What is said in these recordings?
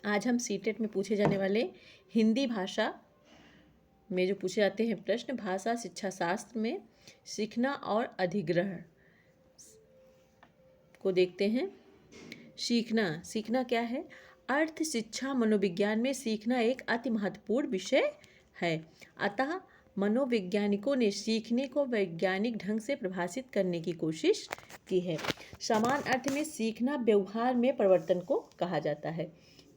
आज हम सीटेट में पूछे जाने वाले हिंदी भाषा में जो पूछे जाते हैं प्रश्न, भाषा शिक्षा शास्त्र में सीखना और अधिग्रहण को देखते हैं। सीखना क्या है? अर्थ शिक्षा मनोविज्ञान में सीखना एक अति महत्वपूर्ण विषय है। अतः मनोवैज्ञानिकों ने सीखने को वैज्ञानिक ढंग से परिभाषित करने की कोशिश की है। समान अर्थ में सीखना व्यवहार में परिवर्तन को कहा जाता है।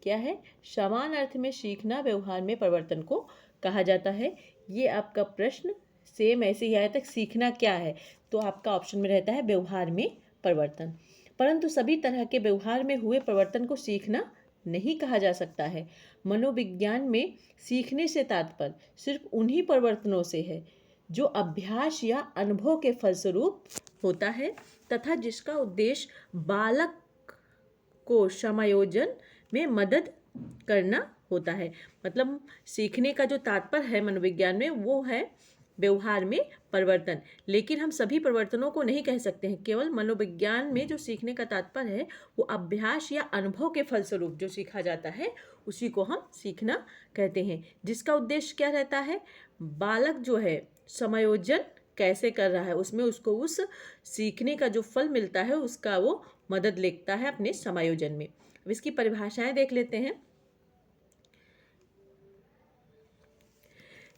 क्या है? समान अर्थ में सीखना व्यवहार में परिवर्तन को कहा जाता है। ये आपका प्रश्न सेम ऐसे ही आया था, सीखना क्या है? तो आपका ऑप्शन में रहता है व्यवहार में परिवर्तन। परंतु सभी तरह के व्यवहार में हुए परिवर्तन को सीखना नहीं कहा जा सकता है। मनोविज्ञान में सीखने से तात्पर्य सिर्फ उन्हीं परिवर्तनों से है जो अभ्यास या अनुभव के फलस्वरूप होता है तथा जिसका उद्देश्य बालक को समायोजन में मदद करना होता है। मतलब सीखने का जो तात्पर्य है मनोविज्ञान में वो है व्यवहार में परिवर्तन। लेकिन हम सभी परिवर्तनों को नहीं कह सकते हैं। केवल मनोविज्ञान में जो सीखने का तात्पर्य है वो अभ्यास या अनुभव के फलस्वरूप जो सीखा जाता है उसी को हम सीखना कहते हैं, जिसका उद्देश्य क्या रहता है? बालक जो है समायोजन कैसे कर रहा है उसमें उसको उस सीखने का जो फल मिलता है उसका वो मदद लेता है अपने समायोजन में। अब इसकी परिभाषाएं देख लेते हैं।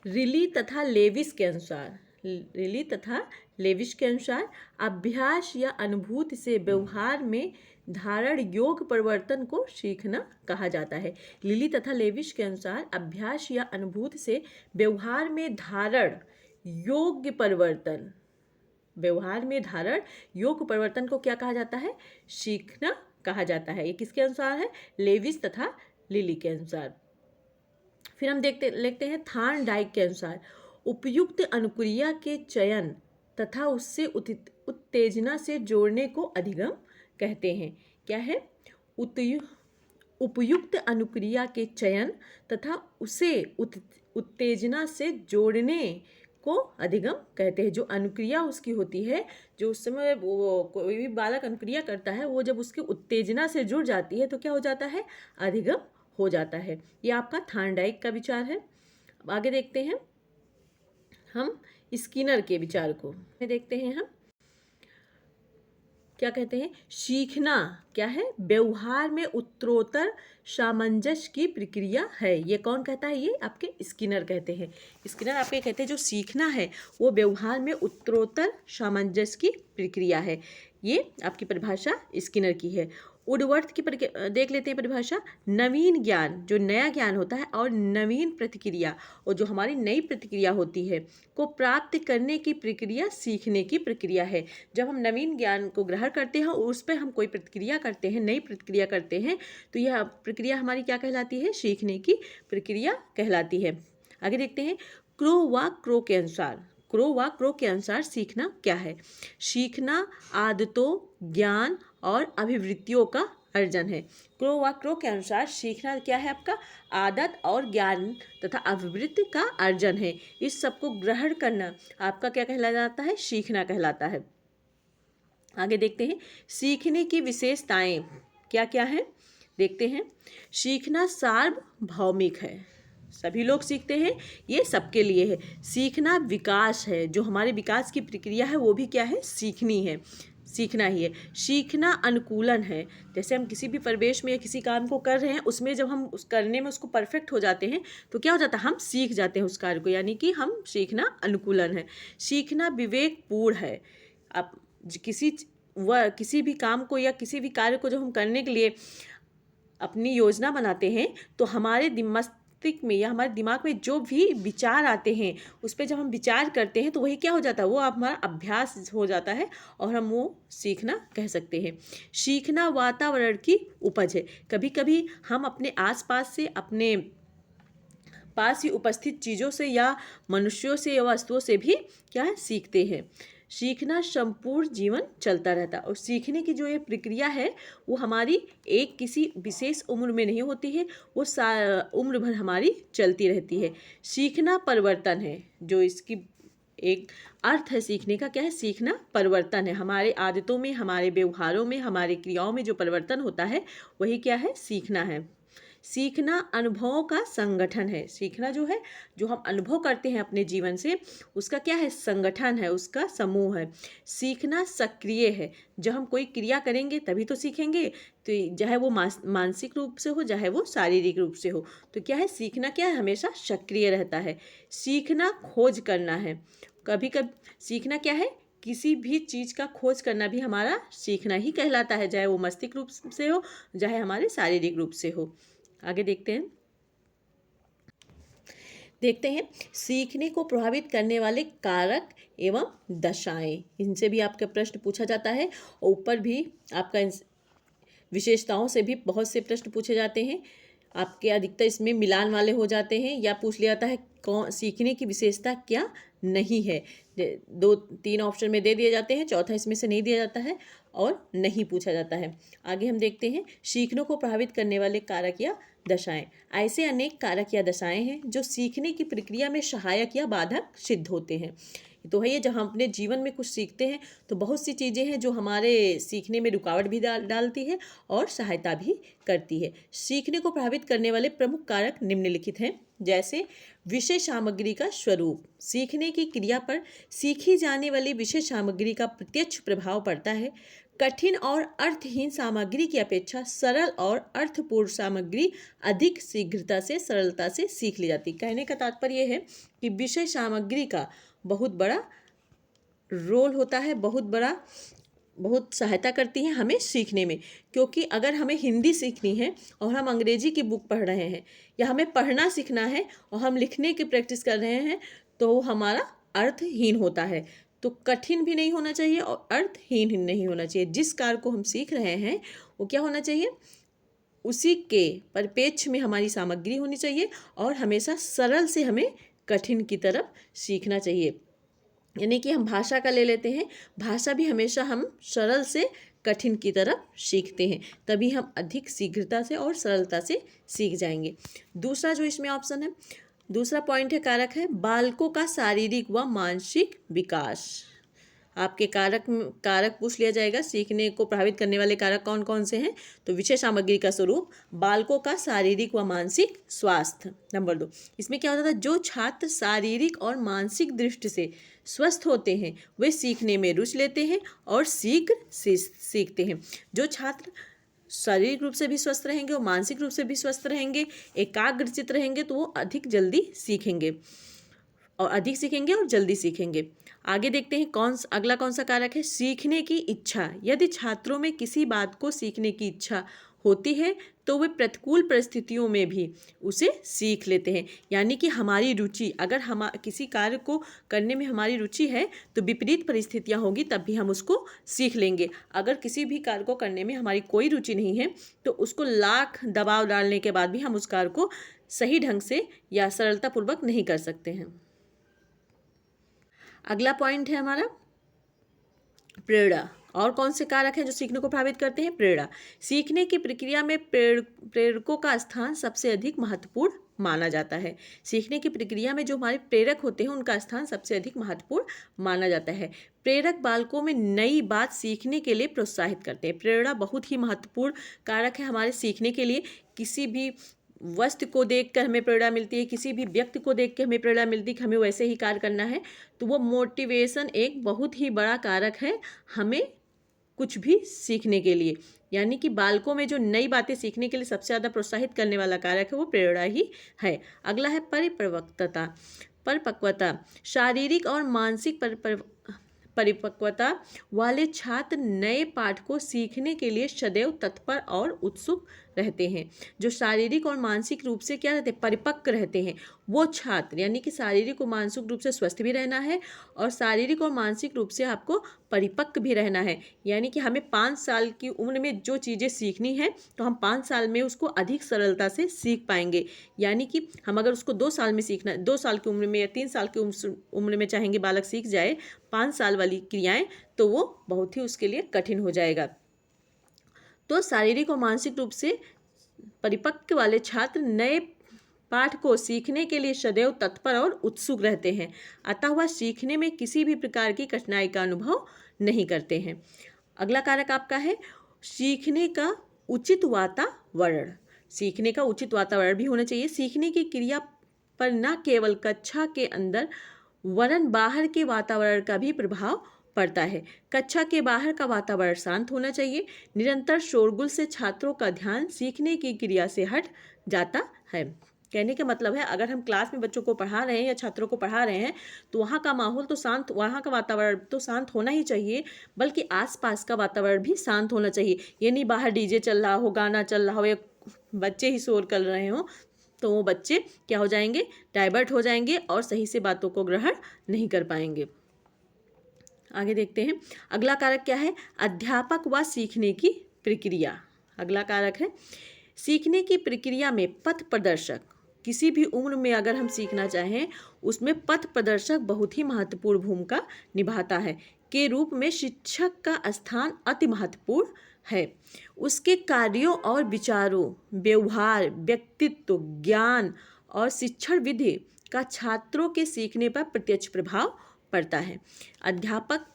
रिली तथा लेविस के अनुसार अभ्यास या अनुभूति से व्यवहार में धारण योग्य परिवर्तन को सीखना कहा जाता है। लिली तथा लेविस के अनुसार अभ्यास या अनुभूति से व्यवहार में धारण योग्य परिवर्तन को क्या कहा जाता है? सीखना कहा जाता है। ये किसके अनुसार है? लेविस तथा लिली के अनुसार। फिर हम लिखते हैं थॉर्नडाइक के अनुसार उपयुक्त अनुक्रिया के चयन तथा उससे उत्तेजना से जोड़ने को अधिगम कहते हैं। क्या है? उपयुक्त अनुक्रिया के चयन तथा उसे उत्तेजना से जोड़ने को अधिगम कहते हैं। जो अनुक्रिया उसकी होती है, जो उस समय वो कोई भी बालक अनुक्रिया करता है, वो जब उसकी उत्तेजना से जुड़ जाती है तो क्या हो जाता है? अधिगम हो जाता है। ये आपका थॉर्नडाइक का विचार है। अब आगे देखते हैं हम स्किनर के विचार को। देखते हैं हम क्या कहते हैं। सीखना क्या है? व्यवहार में उत्तरोत्तर सामंजस्य की प्रक्रिया है। ये कौन कहता है? ये आपके स्किनर कहते हैं। स्किनर आपके कहते हैं जो सीखना है वो व्यवहार में उत्तरोत्तर सामंजस्य की प्रक्रिया है। ये आपकी परिभाषा स्किनर की है। वुडवर्थ की देख लेते हैं परिभाषा। नवीन ज्ञान, जो नया ज्ञान होता है, और नवीन प्रतिक्रिया, और जो हमारी नई प्रतिक्रिया होती है, को प्राप्त करने की प्रक्रिया सीखने की प्रक्रिया है। जब हम नवीन ज्ञान को ग्रहण करते हैं और उस पर हम कोई प्रतिक्रिया करते हैं, नई प्रतिक्रिया करते हैं, तो यह प्रक्रिया हमारी क्या कहलाती है? सीखने की प्रक्रिया कहलाती है। आगे देखते हैं क्रो के अनुसार सीखना क्या है? सीखना आदतों, ज्ञान और अभिवृत्तियों का अर्जन है। क्रो के अनुसार सीखना क्या है? आपका आदत और ज्ञान तथा अभिवृत्ति का अर्जन है। इस सब को ग्रहण करना आपका क्या कहलाता है? सीखना कहलाता है। आगे देखते हैं सीखने की विशेषताएं क्या क्या है, देखते हैं। सीखना सार्वभौमिक है, सभी लोग सीखते हैं, ये सबके लिए है। सीखना विकास है, जो हमारे विकास की प्रक्रिया है वो भी क्या है? सीखना ही है। सीखना अनुकूलन है, जैसे हम किसी भी परिवेश में या किसी काम को कर रहे हैं, उसमें जब हम उस करने में उसको परफेक्ट हो जाते हैं तो क्या हो जाता है? हम सीख जाते हैं उस कार्य को, यानी कि हम सीखना अनुकूलन है। सीखना विवेकपूर्ण है। आप किसी भी काम को या किसी भी कार्य को जब हम करने के लिए अपनी योजना बनाते हैं तो हमारे मस्तिष्क में या हमारे दिमाग में जो भी विचार आते हैं उस पर जब हम विचार करते हैं तो वही क्या हो जाता है? वो हमारा अभ्यास हो जाता है और हम वो सीखना कह सकते हैं। सीखना वातावरण की उपज है। कभी कभी हम अपने आसपास से, अपने पास ही उपस्थित चीज़ों से या मनुष्यों से या वस्तुओं से भी क्या है? सीखते हैं। सीखना संपूर्ण जीवन चलता रहता है, और सीखने की जो ये प्रक्रिया है वो हमारी एक किसी विशेष उम्र में नहीं होती है, वो उम्र भर हमारी चलती रहती है। सीखना परिवर्तन है, जो इसकी एक अर्थ है सीखने का, क्या है? सीखना परिवर्तन है। हमारे आदतों में, हमारे व्यवहारों में, हमारे क्रियाओं में जो परिवर्तन होता है वही क्या है? सीखना है। सीखना अनुभवों का संगठन है। सीखना जो है, जो हम अनुभव करते हैं अपने जीवन से, उसका क्या है, संगठन है, उसका समूह है। सीखना सक्रिय है, जब हम कोई क्रिया करेंगे तभी तो सीखेंगे, तो चाहे वो मानसिक रूप से हो, चाहे वो शारीरिक रूप से हो। तो क्या है, सीखना क्या है, हमेशा सक्रिय रहता है। सीखना खोज करना है। कभी कभी सीखना क्या है, किसी भी चीज़ का खोज करना भी हमारा सीखना ही कहलाता है, चाहे वो मस्तिष्क रूप से हो, चाहे हमारे शारीरिक रूप से हो। आगे देखते हैं सीखने को प्रभावित करने वाले कारक एवं दशाएं। इनसे भी आपका प्रश्न पूछा जाता है, और ऊपर भी आपका विशेषताओं से भी बहुत से प्रश्न पूछे जाते हैं। आपके अधिकतर इसमें मिलान वाले हो जाते हैं, या पूछ लिया जाता है कौन सीखने की विशेषता क्या नहीं है। 2-3 ऑप्शन में दे दिए जाते हैं, चौथा इसमें से नहीं दिया जाता है और नहीं पूछा जाता है। आगे हम देखते हैं सीखने को प्रभावित करने वाले कारक या दशाएं। ऐसे अनेक कारक या दशाएं हैं जो सीखने की प्रक्रिया में सहायक या बाधक सिद्ध होते हैं। तो है ये, जब हम अपने जीवन में कुछ सीखते हैं तो बहुत सी चीज़ें हैं जो हमारे सीखने में रुकावट भी डालती है और सहायता भी करती है। सीखने को प्रभावित करने वाले प्रमुख कारक निम्नलिखित हैं, जैसे विषय सामग्री का स्वरूप। सीखने की क्रिया पर सीखी जाने वाली विषय सामग्री का प्रत्यक्ष प्रभाव पड़ता है। कठिन और अर्थहीन सामग्री की अपेक्षा सरल और अर्थपूर्ण सामग्री अधिक शीघ्रता से, सरलता से सीख ली जाती है। कहने का तात्पर्य है कि विषय सामग्री का बहुत बड़ा रोल होता है, बहुत सहायता करती है हमें सीखने में। क्योंकि अगर हमें हिंदी सीखनी है और हम अंग्रेजी की बुक पढ़ रहे हैं, या हमें पढ़ना सीखना है और हम लिखने की प्रैक्टिस कर रहे हैं, तो हमारा अर्थहीन होता है। तो कठिन भी नहीं होना चाहिए और अर्थहीन नहीं होना चाहिए। जिस कार्य को हम सीख रहे हैं वो क्या होना चाहिए, उसी के परिप्रेक्ष्य में हमारी सामग्री होनी चाहिए, और हमेशा सरल से हमें कठिन की तरफ सीखना चाहिए। यानी कि हम भाषा का ले लेते हैं, भाषा भी हमेशा हम सरल से कठिन की तरफ सीखते हैं, तभी हम अधिक शीघ्रता से और सरलता से सीख जाएंगे। दूसरा जो इसमें ऑप्शन है, दूसरा पॉइंट है, कारक है बालकों का शारीरिक व मानसिक विकास। आपके कारक पूछ लिया जाएगा, सीखने को प्रभावित करने वाले कारक कौन कौन से हैं। तो विषय सामग्री का स्वरूप, बालकों का शारीरिक व मानसिक स्वास्थ्य। नंबर 2, इसमें क्या होता था, जो छात्र शारीरिक और मानसिक दृष्टि से स्वस्थ होते हैं वे सीखने में रुचि लेते हैं और शीघ्र सीखते हैं। जो छात्र शारीरिक रूप से भी स्वस्थ रहेंगे और मानसिक रूप से भी स्वस्थ रहेंगे, एकाग्रचित रहेंगे, तो वो अधिक जल्दी सीखेंगे और जल्दी सीखेंगे। आगे देखते हैं अगला कौन सा कारक है, सीखने की इच्छा। यदि छात्रों में किसी बात को सीखने की इच्छा होती है तो वे प्रतिकूल परिस्थितियों में भी उसे सीख लेते हैं। यानी कि हमारी रुचि, अगर हम किसी कार्य को करने में हमारी रुचि है तो विपरीत परिस्थितियां होगी तब भी हम उसको सीख लेंगे। अगर किसी भी कार्य को करने में हमारी कोई रुचि नहीं है तो उसको लाख दबाव डालने के बाद भी हम उस कार्य को सही ढंग से या सरलतापूर्वक नहीं कर सकते हैं। अगला पॉइंट है हमारा प्रेरणा। और कौन से कारक हैं जो सीखने को प्रभावित करते हैं, प्रेरणा। सीखने की प्रक्रिया में प्रेरकों का स्थान सबसे अधिक महत्वपूर्ण माना जाता है। सीखने की प्रक्रिया में जो हमारे प्रेरक होते हैं उनका स्थान सबसे अधिक महत्वपूर्ण माना जाता है। प्रेरक बालकों में नई बात सीखने के लिए प्रोत्साहित करते हैं। प्रेरणा बहुत ही महत्वपूर्ण कारक है हमारे सीखने के लिए। किसी भी वस्तु को देखकर हमें प्रेरणा मिलती है, किसी भी व्यक्ति को देख के हमें प्रेरणा मिलती है कि हमें वैसे ही कार्य करना है। तो वो मोटिवेशन एक बहुत ही बड़ा कारक है हमें कुछ भी सीखने के लिए। यानी कि बालकों में जो नई बातें सीखने के लिए सबसे ज़्यादा प्रोत्साहित करने वाला कारक है वो प्रेरणा ही है। अगला है परिपक्वता। शारीरिक और मानसिक परिपक्वता वाले छात्र नए पाठ को सीखने के लिए सदैव तत्पर और उत्सुक रहते हैं। जो शारीरिक और मानसिक रूप से क्या रहते हैं, परिपक्व रहते हैं, वो छात्र, यानी कि शारीरिक और मानसिक रूप से स्वस्थ भी रहना है और शारीरिक और मानसिक रूप से आपको परिपक्व भी रहना है। यानी कि हमें 5 साल की उम्र में जो चीज़ें सीखनी है तो हम 5 साल में उसको अधिक सरलता से सीख पाएंगे। यानी कि हम अगर उसको 2 साल में सीखना, 2 साल की उम्र में या 3 साल की उम्र में चाहेंगे बालक सीख जाए 5 साल वाली क्रियाएं, तो वो बहुत ही उसके लिए कठिन हो जाएगा। तो शारीरिक और मानसिक रूप से परिपक्व वाले छात्र नए पाठ को सीखने के लिए सदैव तत्पर और उत्सुक रहते हैं, अतः वह सीखने में किसी भी प्रकार की कठिनाई का अनुभव नहीं करते हैं। अगला कारक आपका है सीखने का उचित वातावरण। सीखने का उचित वातावरण भी होना चाहिए। सीखने की क्रिया पर न केवल कक्षा के अंदर वरन बाहर के वातावरण का भी प्रभाव पड़ता है। कक्षा के बाहर का वातावरण शांत होना चाहिए। निरंतर शोरगुल से छात्रों का ध्यान सीखने की क्रिया से हट जाता है। कहने का मतलब है, अगर हम क्लास में बच्चों को पढ़ा रहे हैं या छात्रों को पढ़ा रहे हैं तो वहाँ का माहौल तो शांत, वहाँ का वातावरण तो शांत होना ही चाहिए, बल्कि आसपास का वातावरण भी शांत होना चाहिए। ये नहीं बाहर डीजे चल रहा हो, गाना चल रहा हो या बच्चे ही शोर कर रहे हो, तो वो बच्चे क्या हो जाएंगे, डाइवर्ट हो जाएंगे और सही से बातों को ग्रहण नहीं कर पाएंगे। आगे देखते हैं, अगला कारक क्या है, अध्यापक व सीखने की प्रक्रिया। अगला कारक है सीखने की प्रक्रिया में पथ प्रदर्शक। किसी भी उम्र में अगर हम सीखना चाहें, उसमें पथ प्रदर्शक बहुत ही महत्वपूर्ण भूमिका निभाता है। के रूप में शिक्षक का स्थान अति महत्वपूर्ण है। उसके कार्यों और विचारों, व्यवहार, व्यक्तित्व, ज्ञान और शिक्षण विधि का छात्रों के सीखने पर प्रत्यक्ष प्रभाव पड़ता है। अध्यापक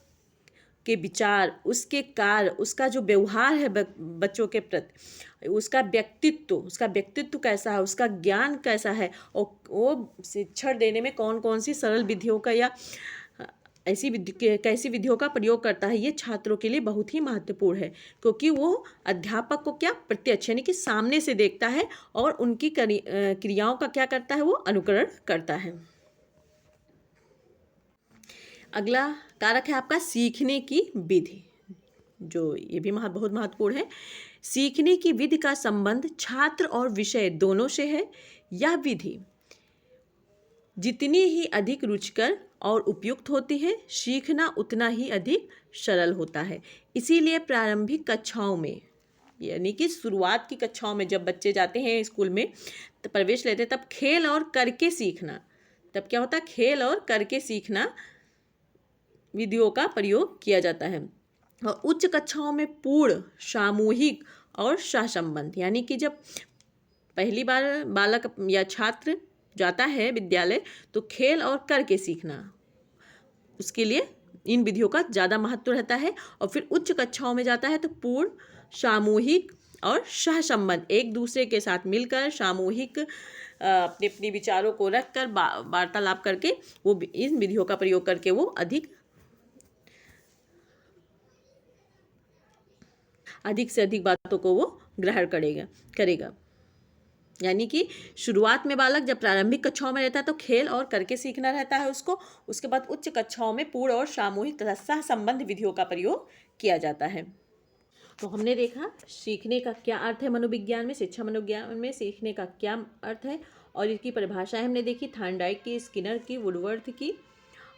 के विचार, उसके कार्य, उसका जो व्यवहार है बच्चों के प्रति, उसका व्यक्तित्व कैसा है, उसका ज्ञान कैसा है, और वो शिक्षण देने में कौन कौन सी सरल विधियों का या कैसी विधियों का प्रयोग करता है, ये छात्रों के लिए बहुत ही महत्वपूर्ण है। क्योंकि वो अध्यापक को क्या प्रत्यक्ष यानी कि सामने से देखता है और उनकी क्रियाओं का क्या करता है, वो अनुकरण करता है। अगला कारक है आपका सीखने की विधि, जो ये भी बहुत महत्वपूर्ण है। सीखने की विधि का संबंध छात्र और विषय दोनों से है। यह विधि जितनी ही अधिक रुचिकर और उपयुक्त होती है, सीखना उतना ही अधिक सरल होता है। इसीलिए प्रारंभिक कक्षाओं में, यानी कि शुरुआत की कक्षाओं में जब बच्चे जाते हैं स्कूल में, तो प्रवेश लेते हैं, तब खेल और करके सीखना, तब क्या होता है, खेल और करके सीखना विधियों का प्रयोग किया जाता है। और उच्च कक्षाओं में पूर्ण, सामूहिक और सहसंबंध, यानी कि जब पहली बार बालक या छात्र जाता है विद्यालय, तो खेल और करके सीखना, उसके लिए इन विधियों का ज़्यादा महत्व रहता है। और फिर उच्च कक्षाओं में जाता है तो पूर्ण, सामूहिक और सहसंबंध, एक दूसरे के साथ मिलकर सामूहिक अपने अपने विचारों को रखकर वार्तालाप करके वो इन विधियों का प्रयोग करके वो अधिक से अधिक बातों को वो ग्रहण करेगा। यानी कि शुरुआत में बालक जब प्रारंभिक कक्षाओं में रहता है तो खेल और करके सीखना रहता है उसको। उसके बाद उच्च कक्षाओं में पूर्ण और सामूहिक तथा सहसंबंध विधियों का प्रयोग किया जाता है। तो हमने देखा सीखने का क्या अर्थ है मनोविज्ञान में, शिक्षा मनोविज्ञान में सीखने का क्या अर्थ है, और इसकी परिभाषाएं हमने देखी, थॉर्नडाइक की, स्किनर की, वुडवर्थ की,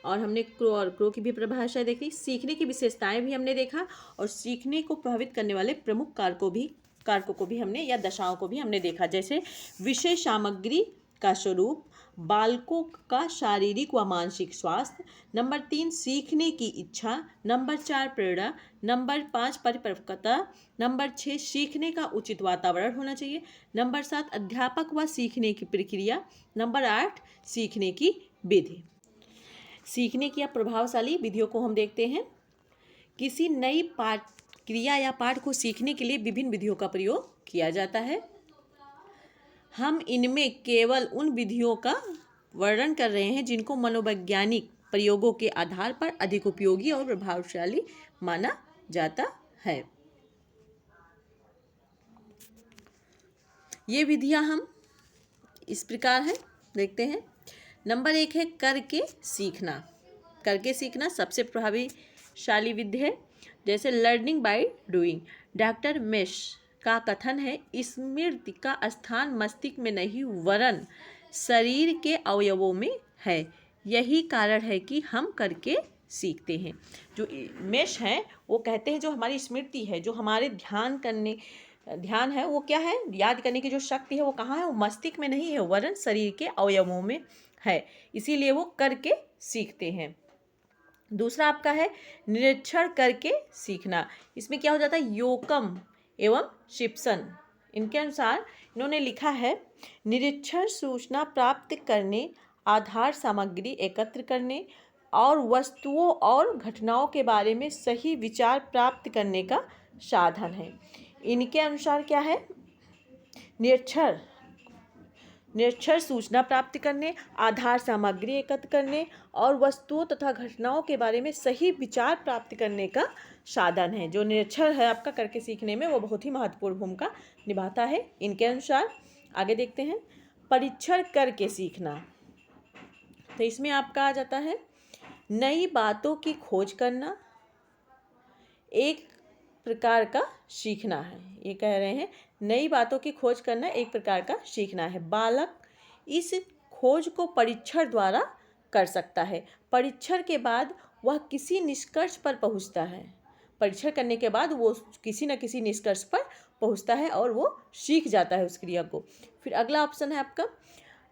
और हमने क्रो की भी परिभाषाएं देखी। सीखने की विशेषताएं भी हमने देखा, और सीखने को प्रभावित करने वाले प्रमुख कारकों को भी हमने, या दशाओं को भी हमने देखा, जैसे विषय सामग्री का स्वरूप, बालकों का शारीरिक व मानसिक स्वास्थ्य, नंबर 3 सीखने की इच्छा, नंबर 4 प्रेरणा, नंबर 5 परिपक्वता, नंबर 6 सीखने का उचित वातावरण होना चाहिए, नंबर 7 अध्यापक व सीखने की प्रक्रिया, नंबर 8 सीखने की विधि। सीखने की प्रभावशाली विधियों को हम देखते हैं। किसी नई क्रिया या पाठ को सीखने के लिए विभिन्न विधियों का प्रयोग किया जाता है। हम इनमें केवल उन विधियों का वर्णन कर रहे हैं जिनको मनोवैज्ञानिक प्रयोगों के आधार पर अधिक उपयोगी और प्रभावशाली माना जाता है। ये विधियां हम इस प्रकार हैं, देखते हैं। नंबर 1 है करके सीखना। करके सीखना सबसे प्रभावशाली विधि है। जैसे learning by doing. Doctor mesh का कथन है, स्मृति का स्थान मस्तिष्क में नहीं वरन शरीर के अवयवों में है। यही कारण है कि हम करके सीखते हैं। जो मेश हैं वो कहते हैं जो हमारी स्मृति है, जो हमारे ध्यान है, वो क्या है, याद करने की जो शक्ति है वो कहाँ है, वो मस्तिष्क में नहीं है वरन शरीर के अवयवों में है। इसीलिए वो करके सीखते हैं। दूसरा आपका है निरीक्षण करके सीखना। इसमें क्या हो जाता है, योकम एवं शिप्सन, इनके अनुसार इन्होंने लिखा है, निरीक्षण सूचना प्राप्त करने, आधार सामग्री एकत्र करने और वस्तुओं और घटनाओं के बारे में सही विचार प्राप्त करने का साधन है। इनके अनुसार क्या है, निरक्षर निरक्षर सूचना प्राप्त करने, आधार सामग्री एकत्र करने और वस्तुओं तथा घटनाओं के बारे में सही विचार प्राप्त करने का साधन है। जो निरक्षर है आपका करके सीखने में, वो बहुत ही महत्वपूर्ण भूमिका निभाता है इनके अनुसार। आगे देखते हैं, परीक्षण करके सीखना। तो इसमें आपका आ जाता है नई बातों की खोज करना, एक प्रकार का सीखना है। ये कह रहे हैं नई बातों की खोज करना एक प्रकार का सीखना है। बालक इस खोज को परीक्षण द्वारा कर सकता है। परीक्षण के बाद वह किसी निष्कर्ष पर पहुंचता है। परीक्षण करने के बाद वो किसी न किसी निष्कर्ष पर पहुंचता है और वो सीख जाता है उस क्रिया को। फिर अगला ऑप्शन है आपका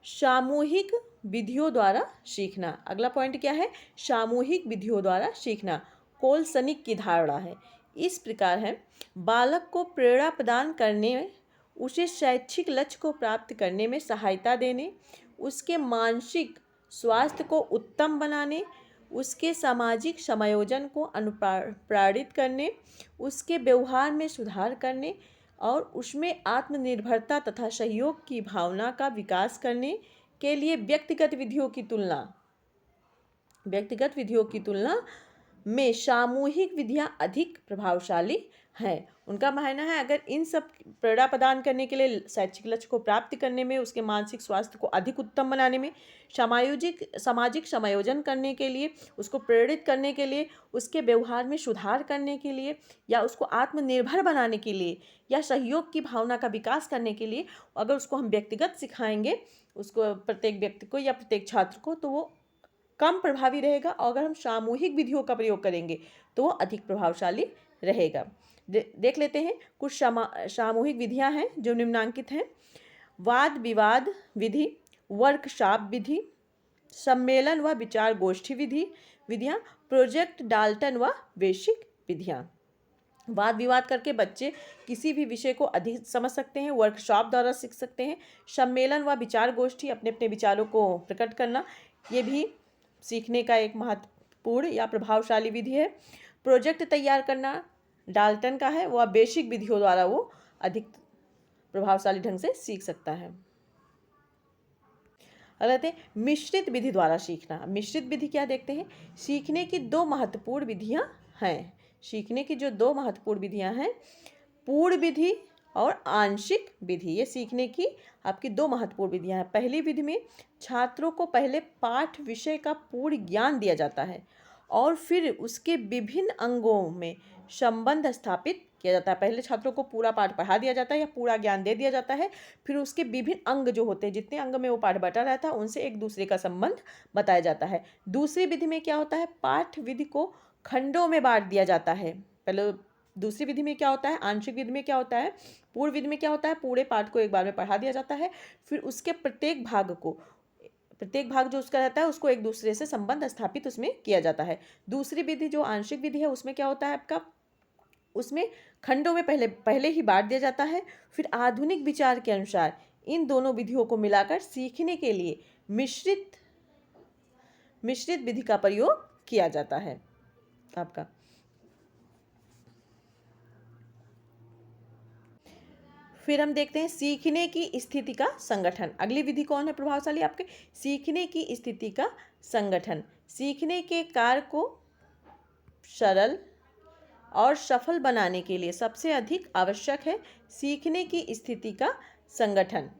सामूहिक विधियों द्वारा सीखना। अगला पॉइंट क्या है, सामूहिक विधियों द्वारा सीखना। कोलसनिक की धारणा है, इस प्रकार है, बालक को प्रेरणा प्रदान करने, उसे शैक्षिक लक्ष्य को प्राप्त करने में सहायता देने, उसके मानसिक स्वास्थ्य को उत्तम बनाने, उसके सामाजिक समायोजन को अनुप्राणित करने, उसके व्यवहार में सुधार करने और उसमें आत्मनिर्भरता तथा सहयोग की भावना का विकास करने के लिए व्यक्तिगत विधियों की तुलना में सामूहिक विधियां अधिक प्रभावशाली हैं। उनका मानना है अगर इन सब प्रेरणा प्रदान करने के लिए, शैक्षिक लक्ष्य को प्राप्त करने में, उसके मानसिक स्वास्थ्य को अधिक उत्तम बनाने में, सामाजिक समायोजन करने के लिए, उसको प्रेरित करने के लिए, उसके व्यवहार में सुधार करने के लिए, या उसको आत्मनिर्भर बनाने के लिए, या सहयोग की भावना का विकास करने के लिए, अगर उसको हम व्यक्तिगत सिखाएंगे, उसको प्रत्येक व्यक्ति को या प्रत्येक छात्र को, तो वो कम प्रभावी रहेगा। और अगर हम सामूहिक विधियों का प्रयोग करेंगे तो वो अधिक प्रभावशाली रहेगा। देख लेते हैं कुछ सामूहिक विधियां हैं जो निम्नांकित हैं। वाद विवाद विधि, वर्कशॉप विधि, सम्मेलन व विचार गोष्ठी विधियां, प्रोजेक्ट डाल्टन व बेसिक विधियां। वाद विवाद करके बच्चे किसी भी विषय को अधिक समझ सकते हैं, वर्कशॉप द्वारा सीख सकते हैं। सम्मेलन व विचार गोष्ठी, अपने अपने विचारों को प्रकट करना, ये भी सीखने का एक महत्वपूर्ण या प्रभावशाली विधि है। प्रोजेक्ट तैयार करना डाल्टन का है, वह बेसिक विधियों द्वारा वो अधिक प्रभावशाली ढंग से सीख सकता है। अगला मिश्रित विधि द्वारा सीखना। मिश्रित विधि क्या देखते हैं, सीखने की दो महत्वपूर्ण विधियां हैं। सीखने की जो दो महत्वपूर्ण विधियां हैं, पूर्ण विधि और आंशिक विधि, ये सीखने की आपकी दो महत्वपूर्ण विधियां हैं। पहली विधि में छात्रों को पहले पाठ विषय का पूर्ण ज्ञान दिया जाता है और फिर उसके विभिन्न अंगों में संबंध स्थापित किया जाता है। पहले छात्रों को पूरा पाठ पढ़ा दिया जाता है या पूरा ज्ञान दे दिया जाता है, फिर उसके विभिन्न अंग जो होते हैं, जितने अंग में वो पाठ बटा रहता है, उनसे एक दूसरे का संबंध बताया जाता है। दूसरी विधि में क्या होता है, पाठ विधि को खंडों में बांट दिया जाता है। पहले दूसरी विधि में क्या होता है, आंशिक विधि में क्या होता है, पूर्ण विधि में क्या होता है, पूरे पाठ को एक बार में पढ़ा दिया जाता है, फिर उसके प्रत्येक भाग जो उसका रहता है उसको एक दूसरे से संबंध स्थापित उसमें किया जाता है। दूसरी विधि जो आंशिक विधि है, उसमें क्या होता है आपका, उसमें खंडों में पहले ही बांट दिया जाता है, फिर आधुनिक विचार के अनुसार इन दोनों विधियों को मिलाकर सीखने के लिए मिश्रित विधि का प्रयोग किया जाता है आपका। फिर हम देखते हैं सीखने की स्थिति का संगठन। अगली विधि कौन है प्रभावशाली आपके, सीखने की स्थिति का संगठन। सीखने के कार्य को सरल और सफल बनाने के लिए सबसे अधिक आवश्यक है सीखने की स्थिति का संगठन।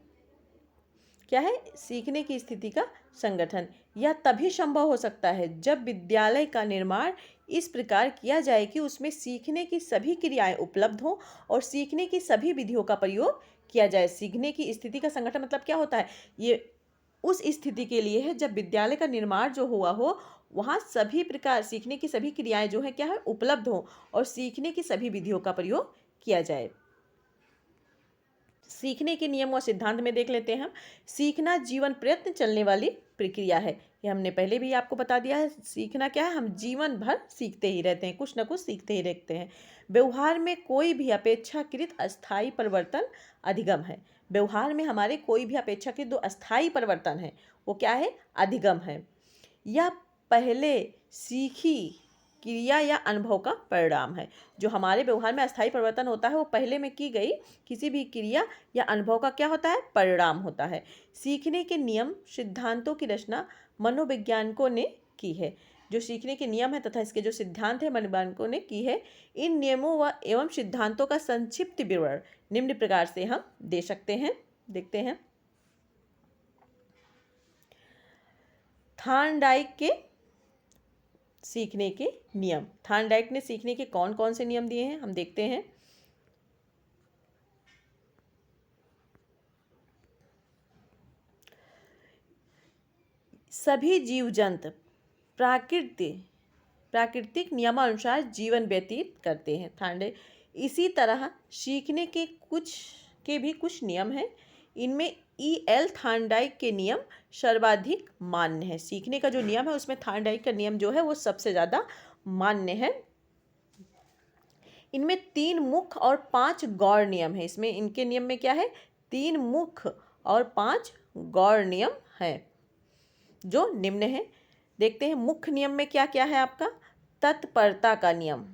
क्या है, सीखने की स्थिति का संगठन। यह तभी संभव हो सकता है जब विद्यालय का निर्माण इस प्रकार किया जाए कि उसमें सीखने की सभी क्रियाएं उपलब्ध हों और सीखने की सभी विधियों का प्रयोग किया जाए। सीखने की स्थिति का संगठन मतलब क्या होता है, ये उस स्थिति के लिए है जब विद्यालय का निर्माण जो हुआ हो, वहाँ सभी प्रकार सीखने की सभी क्रियाएं जो है क्या है, उपलब्ध हो और सीखने की सभी विधियों का प्रयोग किया जाए। सीखने के नियम और सिद्धांत में देख लेते हैं हम। सीखना जीवन प्रयत्न चलने वाली प्रक्रिया है, ये हमने पहले भी आपको बता दिया है। सीखना क्या है, हम जीवन भर सीखते ही रहते हैं, कुछ ना कुछ सीखते ही रहते हैं। व्यवहार में कोई भी अपेक्षाकृत अस्थायी परिवर्तन अधिगम है। व्यवहार में हमारे कोई भी अपेक्षाकृत जो अस्थायी परिवर्तन है वो क्या है, अधिगम है। यह पहले सीखी क्रिया या अनुभव का परिणाम है। जो हमारे व्यवहार में अस्थायी परिवर्तन होता है वो पहले में की गई किसी भी क्रिया या अनुभव का क्या होता है, परिणाम होता है। सीखने के नियम सिद्धांतों की रचना मनोवैज्ञानिकों ने की है। जो सीखने के नियम है तथा इसके जो सिद्धांत है मनोवैज्ञानिकों ने की है। इन नियमों व एवं सिद्धांतों का संक्षिप्त विवरण निम्न प्रकार से हम दे सकते हैं, देखते हैं। थॉर्नडाइक के सीखने के नियम। थॉर्नडाइक ने सीखने के कौन कौन से नियम दिए हैं हम देखते हैं। सभी जीव जंतु प्राकृतिक नियमानुसार जीवन व्यतीत करते हैं। थॉर्नडाइक इसी तरह सीखने के कुछ नियम हैं। इनमें E.L. थॉर्नडाइक के नियम सर्वाधिक मान्य है। सीखने का जो नियम है उसमें थॉर्नडाइक का नियम जो है वो सबसे ज़्यादा मान्य है। इनमें 3 मुख्य और 5 गौण नियम है। इसमें इनके नियम में क्या है, 3 मुख्य और 5 गौण नियम है जो निम्न है। देखते हैं मुख्य नियम में क्या क्या है आपका। तत्परता का नियम,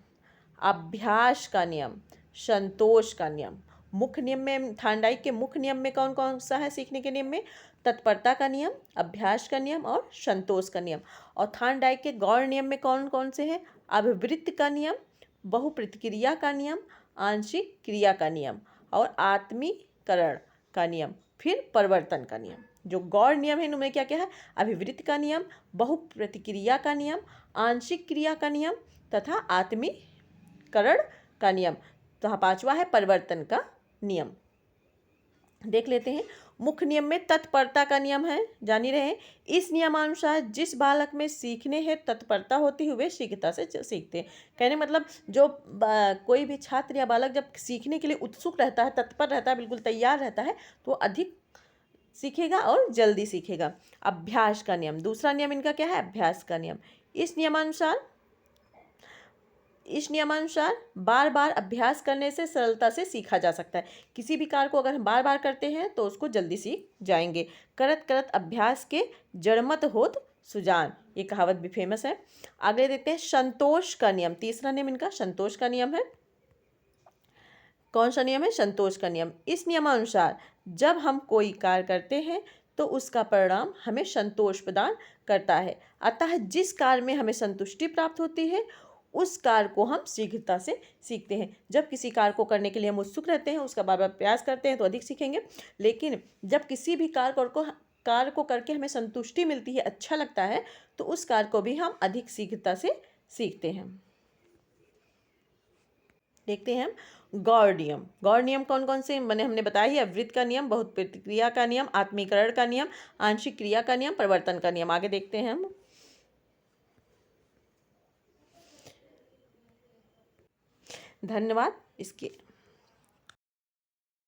अभ्यास का नियम, संतोष का नियम। मुख्य नियम में थॉर्नडाइक के मुख्य नियम में कौन कौन सा है सीखने के नियम में, तत्परता का नियम, अभ्यास का नियम और संतोष का नियम। और थॉर्नडाइक के गौण नियम में कौन कौन से हैं, अभिवृत्ति का नियम, बहुप्रतिक्रिया का नियम, आंशिक क्रिया का नियम और आत्मीकरण का नियम, फिर परिवर्तन का नियम। जो गौण नियम है इनमें क्या क्या है, अभिवृत्ति का नियम, बहुप्रतिक्रिया का नियम, आंशिक क्रिया का नियम तथा आत्मीकरण का नियम। तो 5वां है परिवर्तन का नियम। देख लेते हैं। मुख्य नियम में तत्परता का नियम है, जान ही रहे हैं। इस नियमानुसार जिस बालक में सीखने है तत्परता होती हुए शीघ्रता से सीखते हैं। कहने मतलब जो कोई भी छात्र या बालक जब सीखने के लिए उत्सुक रहता है, तत्पर रहता है, बिल्कुल तैयार रहता है, तो अधिक सीखेगा और जल्दी सीखेगा। अभ्यास का नियम, दूसरा नियम इनका क्या है, अभ्यास का नियम। इस नियमानुसार बार बार अभ्यास करने से सरलता से सीखा जा सकता है। किसी भी कार्य को अगर हम बार बार करते हैं तो उसको जल्दी सीख जाएंगे। करत करत अभ्यास के जड़मत होत सुजान, ये कहावत भी फेमस है। आगे देखते हैं संतोष का नियम। तीसरा नियम इनका संतोष का नियम है। कौन सा नियम है, संतोष का नियम। इस नियमानुसार जब हम कोई कार्य करते हैं तो उसका परिणाम हमें संतोष प्रदान करता है। अतः जिस कार्य में हमें संतुष्टि प्राप्त होती है उस कार्य को हम शीघ्रता से सीखते हैं। जब किसी कार्य को करने के लिए हम उत्सुक रहते हैं, उसका बार बार प्रयास करते हैं तो अधिक सीखेंगे। लेकिन जब किसी भी कार्य को करके हमें संतुष्टि मिलती है, अच्छा लगता है, तो उस कार्य को भी हम अधिक शीघ्रता से सीखते हैं। देखते हैं हम गौण नियम। गौण नियम कौन कौन से मैंने हमने बताया ही, अवृत्त का नियम, बहुत प्रतिक्रिया का नियम, आत्मीकरण का नियम, आंशिक क्रिया का नियम, परिवर्तन का नियम। आगे देखते हैं हम। धन्यवाद। इसके